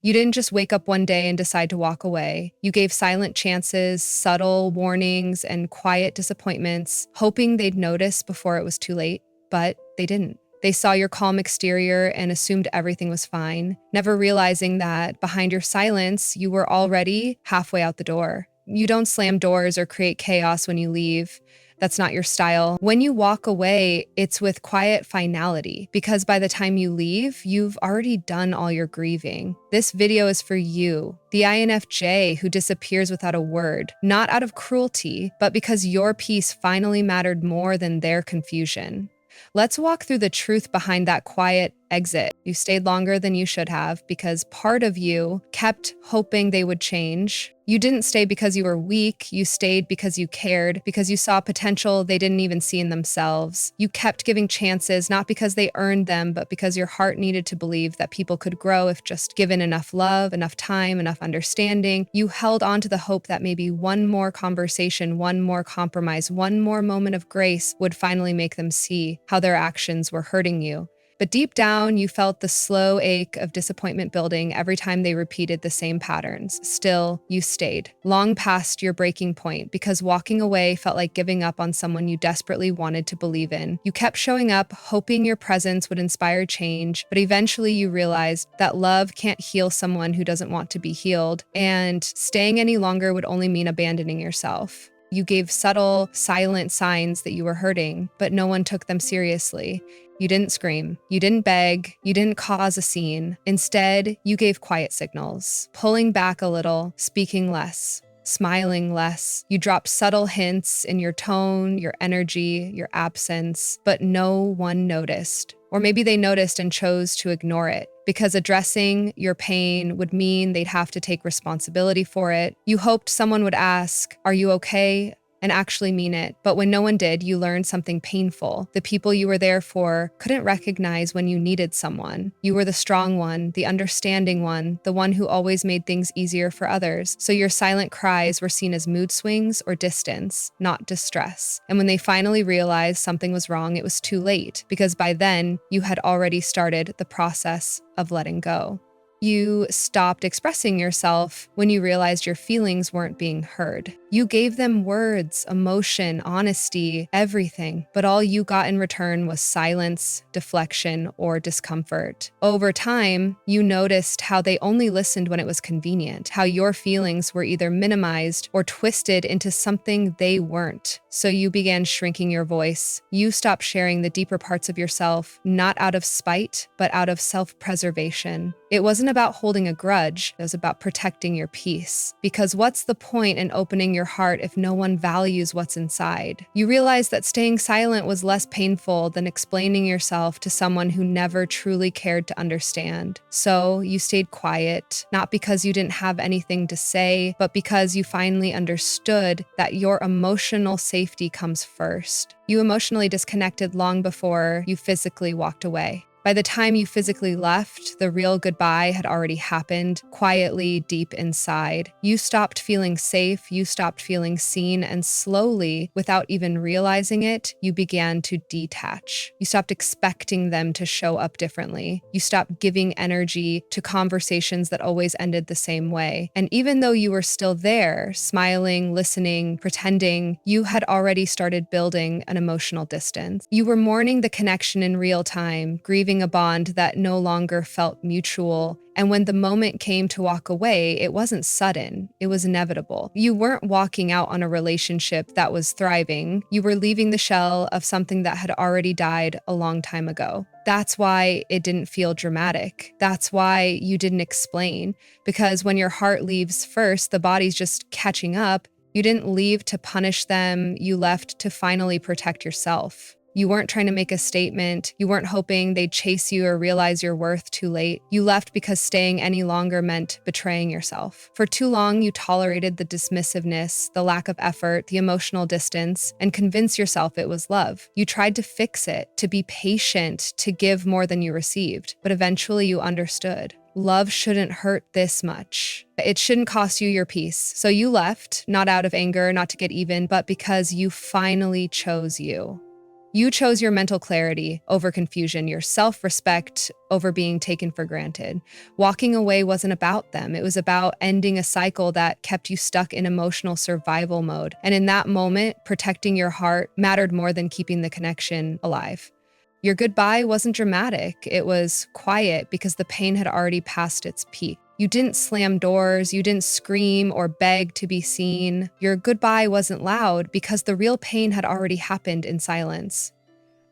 You didn't just wake up one day and decide to walk away. You gave silent chances, subtle warnings, and quiet disappointments, hoping they'd notice before it was too late, but they didn't. They saw your calm exterior and assumed everything was fine, never realizing that behind your silence, you were already halfway out the door. You don't slam doors or create chaos when you leave. That's not your style. When you walk away, it's with quiet finality, because by the time you leave, you've already done all your grieving. This video is for you, the INFJ who disappears without a word, not out of cruelty, but because your peace finally mattered more than their confusion. Let's walk through the truth behind that quiet exit. You stayed longer than you should have because part of you kept hoping they would change. You didn't stay because you were weak. You stayed because you cared, because you saw potential they didn't even see in themselves. You kept giving chances, not because they earned them, but because your heart needed to believe that people could grow if just given enough love, enough time, enough understanding. You held on to the hope that maybe one more conversation, one more compromise, one more moment of grace would finally make them see how their actions were hurting you. But deep down, you felt the slow ache of disappointment building every time they repeated the same patterns. Still, you stayed, long past your breaking point, because walking away felt like giving up on someone you desperately wanted to believe in. You kept showing up, hoping your presence would inspire change, but eventually you realized that love can't heal someone who doesn't want to be healed, and staying any longer would only mean abandoning yourself. You gave subtle, silent signs that you were hurting, but no one took them seriously. You didn't scream, you didn't beg, you didn't cause a scene. Instead, you gave quiet signals, pulling back a little, speaking less, smiling less. You dropped subtle hints in your tone, your energy, your absence, but no one noticed. Or maybe they noticed and chose to ignore it, because addressing your pain would mean they'd have to take responsibility for it. You hoped someone would ask, "Are you okay?" and actually mean it. But when no one did, you learned something painful. The people you were there for couldn't recognize when you needed someone. You were the strong one, the understanding one, the one who always made things easier for others. So your silent cries were seen as mood swings or distance, not distress. And when they finally realized something was wrong, it was too late, because by then you had already started the process of letting go. You stopped expressing yourself when you realized your feelings weren't being heard. You gave them words, emotion, honesty, everything, but all you got in return was silence, deflection, or discomfort. Over time, you noticed how they only listened when it was convenient, how your feelings were either minimized or twisted into something they weren't. So you began shrinking your voice. You stopped sharing the deeper parts of yourself, not out of spite, but out of self-preservation. It wasn't about holding a grudge, it was about protecting your peace. Because what's the point in opening your heart if no one values what's inside? You realized that staying silent was less painful than explaining yourself to someone who never truly cared to understand. So you stayed quiet, not because you didn't have anything to say, but because you finally understood that your emotional safety comes first. You emotionally disconnected long before you physically walked away. By the time you physically left, the real goodbye had already happened, quietly deep inside. You stopped feeling safe, you stopped feeling seen, and slowly, without even realizing it, you began to detach. You stopped expecting them to show up differently. You stopped giving energy to conversations that always ended the same way. And even though you were still there, smiling, listening, pretending, you had already started building an emotional distance. You were mourning the connection in real time, grieving a bond that no longer felt mutual. And when the moment came to walk away, it wasn't sudden, it was inevitable. You weren't walking out on a relationship that was thriving. You were leaving the shell of something that had already died a long time ago. That's why it didn't feel dramatic. That's why you didn't explain. Because when your heart leaves first, the body's just catching up. You didn't leave to punish them, you left to finally protect yourself. You weren't trying to make a statement. You weren't hoping they'd chase you or realize your worth too late. You left because staying any longer meant betraying yourself. For too long, you tolerated the dismissiveness, the lack of effort, the emotional distance, and convinced yourself it was love. You tried to fix it, to be patient, to give more than you received. But eventually you understood. Love shouldn't hurt this much. It shouldn't cost you your peace. So you left, not out of anger, not to get even, but because you finally chose you. You chose your mental clarity over confusion, your self-respect over being taken for granted. Walking away wasn't about them. It was about ending a cycle that kept you stuck in emotional survival mode. And in that moment, protecting your heart mattered more than keeping the connection alive. Your goodbye wasn't dramatic. It was quiet because the pain had already passed its peak. You didn't slam doors, you didn't scream or beg to be seen. Your goodbye wasn't loud because the real pain had already happened in silence.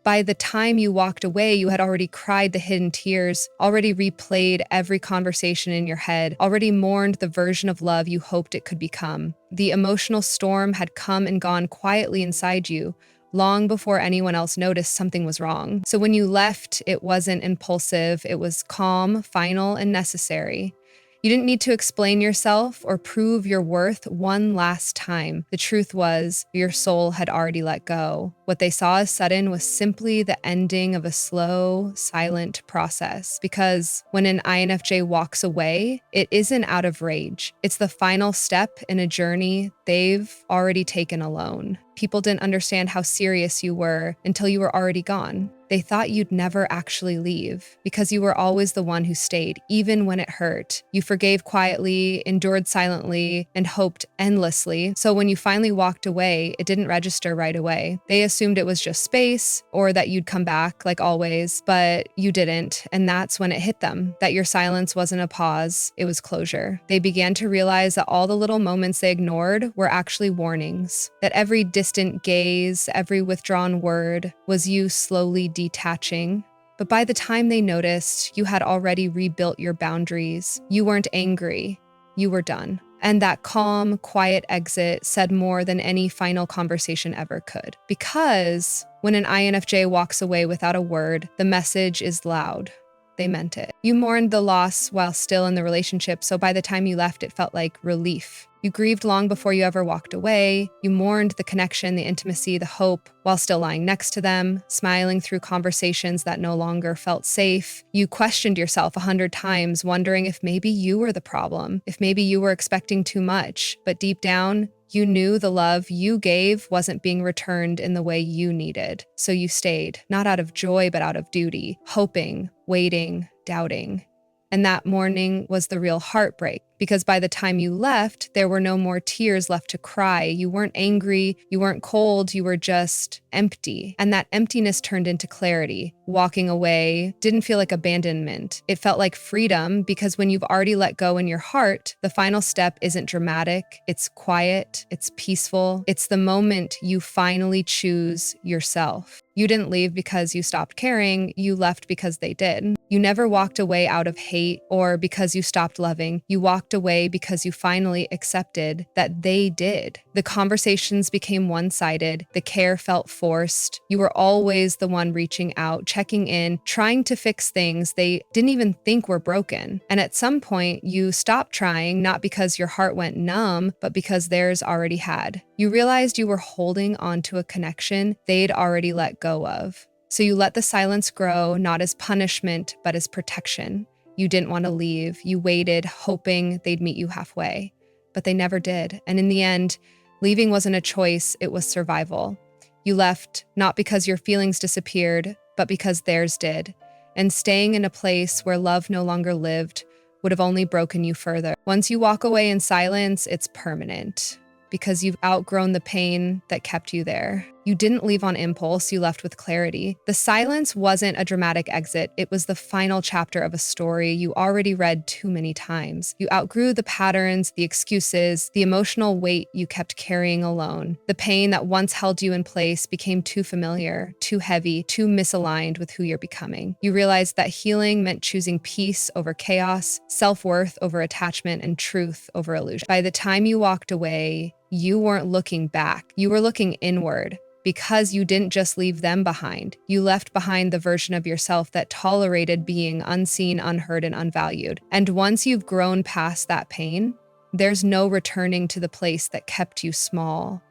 By the time you walked away, you had already cried the hidden tears, already replayed every conversation in your head, already mourned the version of love you hoped it could become. The emotional storm had come and gone quietly inside you, long before anyone else noticed something was wrong. So when you left, it wasn't impulsive, it was calm, final, and necessary. You didn't need to explain yourself or prove your worth one last time. The truth was, your soul had already let go. What they saw as sudden was simply the ending of a slow, silent process. Because when an INFJ walks away, it isn't out of rage. It's the final step in a journey they've already taken alone. People didn't understand how serious you were until you were already gone. They thought you'd never actually leave because you were always the one who stayed, even when it hurt. You forgave quietly, endured silently, and hoped endlessly. So when you finally walked away, it didn't register right away. They assumed it was just space or that you'd come back like always, but you didn't. And that's when it hit them, that your silence wasn't a pause, it was closure. They began to realize that all the little moments they ignored were actually warnings, that every distant gaze, every withdrawn word was you slowly detaching. But by the time they noticed, you had already rebuilt your boundaries. You weren't angry, you were done. And that calm, quiet exit said more than any final conversation ever could. Because when an INFJ walks away without a word, the message is loud. They meant it. You mourned the loss while still in the relationship, so by the time you left, it felt like relief. You grieved long before you ever walked away. You mourned the connection, the intimacy, the hope, while still lying next to them, smiling through conversations that no longer felt safe. You questioned yourself 100 times, wondering if maybe you were the problem, if maybe you were expecting too much. But deep down, you knew the love you gave wasn't being returned in the way you needed. So you stayed, not out of joy, but out of duty, hoping, waiting, doubting. And that morning was the real heartbreak, because by the time you left, there were no more tears left to cry. You weren't angry, you weren't cold, you were just empty. And that emptiness turned into clarity. Walking away didn't feel like abandonment. It felt like freedom, because when you've already let go in your heart, the final step isn't dramatic, it's quiet, it's peaceful. It's the moment you finally choose yourself. You didn't leave because you stopped caring, you left because they did. You never walked away out of hate or because you stopped loving. You walked away because you finally accepted that they did. The conversations became one-sided, the care felt forced. You were always the one reaching out, checking in, trying to fix things they didn't even think were broken. And at some point, you stopped trying, not because your heart went numb, but because theirs already had. You realized you were holding onto a connection they'd already let go of. So you let the silence grow, not as punishment, but as protection. You didn't want to leave. You waited, hoping they'd meet you halfway. But they never did. And in the end, leaving wasn't a choice, it was survival. You left not because your feelings disappeared, but because theirs did. And staying in a place where love no longer lived would have only broken you further. Once you walk away in silence, it's permanent, because you've outgrown the pain that kept you there. You didn't leave on impulse, you left with clarity. The silence wasn't a dramatic exit, it was the final chapter of a story you already read too many times. You outgrew the patterns, the excuses, the emotional weight you kept carrying alone. The pain that once held you in place became too familiar, too heavy, too misaligned with who you're becoming. You realized that healing meant choosing peace over chaos, self-worth over attachment, and truth over illusion. By the time you walked away, you weren't looking back, you were looking inward. Because you didn't just leave them behind. You left behind the version of yourself that tolerated being unseen, unheard, and unvalued. And once you've grown past that pain, there's no returning to the place that kept you small.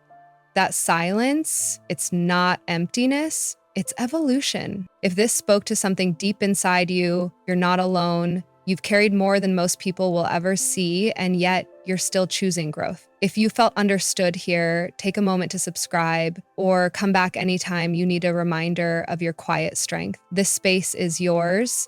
That silence, it's not emptiness, it's evolution. If this spoke to something deep inside you, you're not alone. You've carried more than most people will ever see, and yet you're still choosing growth. If you felt understood here, take a moment to subscribe or come back anytime you need a reminder of your quiet strength. This space is yours,